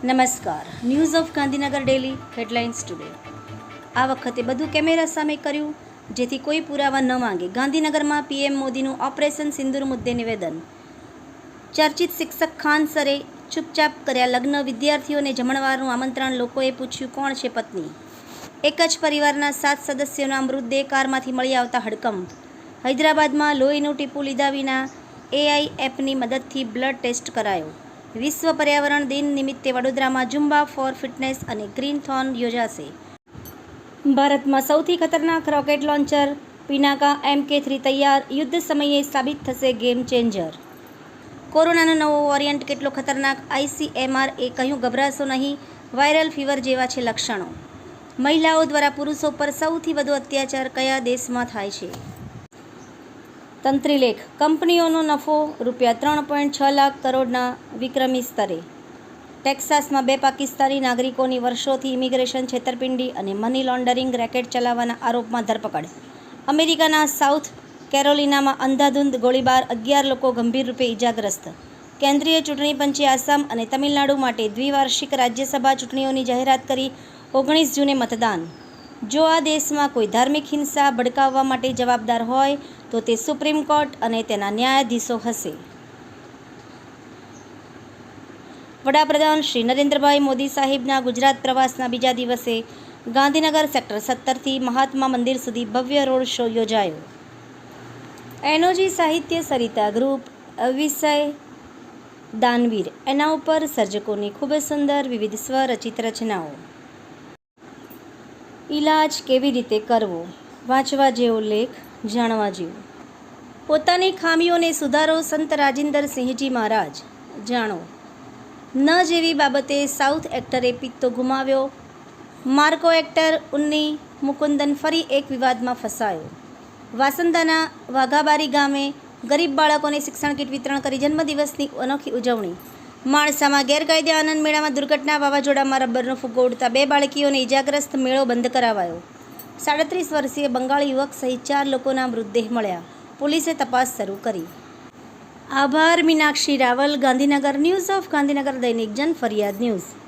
નમસ્કાર. News of Gandhinagar daily headlines today. આ વખતે બધું કેમેરા સામે કર્યું જેથી કોઈ પુરાવા ન માંગે. ગાંધીનગરમાં પીએમ મોદીનું ઓપરેશન સિંદૂર મુદ્દે નિવેદન. ચર્ચિત શિક્ષક ખાન સરે ચૂપચાપ કર્યા લગ્ન. વિદ્યાર્થીઓને જમણવારનું આમંત્રણ. લોકોએ પૂછ્યું કોણ છે પત્ની. એક જ પરિવારના 7 સદસ્યોના મૃતદેહ કારમાંથી મળી આવતા હડકંપ. હૈદરાબાદમાં લોહીનું ટીપું લીધા વિના એઆઈ એપની મદદથી બ્લડ ટેસ્ટ કરાયો. વિશ્વ પર્યાવરણ દિન નિમિત્તે વડોદરામાં ઝુંબા ફોર ફિટનેસ અને ગ્રીનથોન યોજાશે. ભારતમાં સૌથી ખતરનાક રોકેટ લોન્ચર પિનાકા MK3 તૈયાર. યુદ્ધ સમયે સાબિત થશે ગેમ ચેન્જર. કોરોનાનો નવો વેરિયન્ટ કેટલો ખતરનાક. ICMR એ કહ્યું ગભરાશો નહીં, વાયરલ ફીવર જેવા છે લક્ષણો. મહિલાઓ દ્વારા પુરુષો પર સૌથી વધુ અત્યાચાર કયા દેશમાં થાય છે? તંત્રીલેખ. કંપનીઓનો નફો ₹3.6 લાખ કરોડના વિક્રમી સ્તરે. ટેક્સાસમાં 2 પાકિસ્તાની નાગરિકોની વર્ષોથી ઇમિગ્રેશન છેતરપિંડી અને મની લોન્ડરિંગ રેકેટ ચલાવવાના આરોપમાં ધરપકડ. અમેરિકાના સાઉથ કેરોલિનામાં અંધાધૂંધ ગોળીબાર. 11 લોકો ગંભીર રૂપે ઇજાગ્રસ્ત. કેન્દ્રીય ચૂંટણી પંચે આસામ અને તમિલનાડુ માટે દ્વિવાર્ષિક રાજ્યસભા ચૂંટણીઓની જાહેરાત કરી. 19 જૂને મતદાન. જો આ દેશમાં કોઈ ધાર્મિક હિંસા ભડકાવવા માટે જવાબદાર હોય તો તે સુપ્રીમ કોર્ટ અને તેના ન્યાયાધીશો હશે. વડાપ્રધાન શ્રી નરેન્દ્રભાઈ મોદી સાહેબના ગુજરાત પ્રવાસના બીજા દિવસે ગાંધીનગર સેક્ટર 17થી મહાત્મા મંદિર સુધી ભવ્ય રોડ શો યોજાયો. એનોજી સાહિત્ય સરિતા ગ્રુપ વિષય દાનવીર. એના ઉપર સર્જકોની ખૂબ જ સુંદર વિવિધ સ્વરચિત રચનાઓ. ઈલાજ કેવી રીતે કરવો. વાંચવા જેવો લેખ, જાણવા જેવું. પોતાની ખામીઓને સુધારો. સંત રાજિંદર સિંહજી મહારાજ. જાણો. ન જેવી બાબતે સાઉથ એક્ટરે પિત્તો ગુમાવ્યો. માર્કો એક્ટર ઉન્ની મુકુંદન ફરી એક વિવાદમાં ફસાયો. વાસંદાના વાઘાબારી ગામે ગરીબ બાળકોને શિક્ષણ કીટ વિતરણ કરી જન્મદિવસની અનોખી ઉજવણી. માણસામાં ગેરકાયદે આનંદ મેળામાં દુર્ઘટના. વાવાઝોડામાં રબરનો ફુગ્ગો ઉડતા 2 બાળકીઓને ઇજાગ્રસ્ત. મેળો બંધ કરાવાયો. 37 વર્ષીય બંગાળી યુવક સહિત 4 લોકોના મૃતદેહ મળ્યા. પોલીસે તપાસ શરૂ કરી. આભાર. મીનાક્ષી રાવલ, ગાંધીનગર. ન્યૂઝ ઓફ ગાંધીનગર દૈનિક જન ફરિયાદ ન્યૂઝ.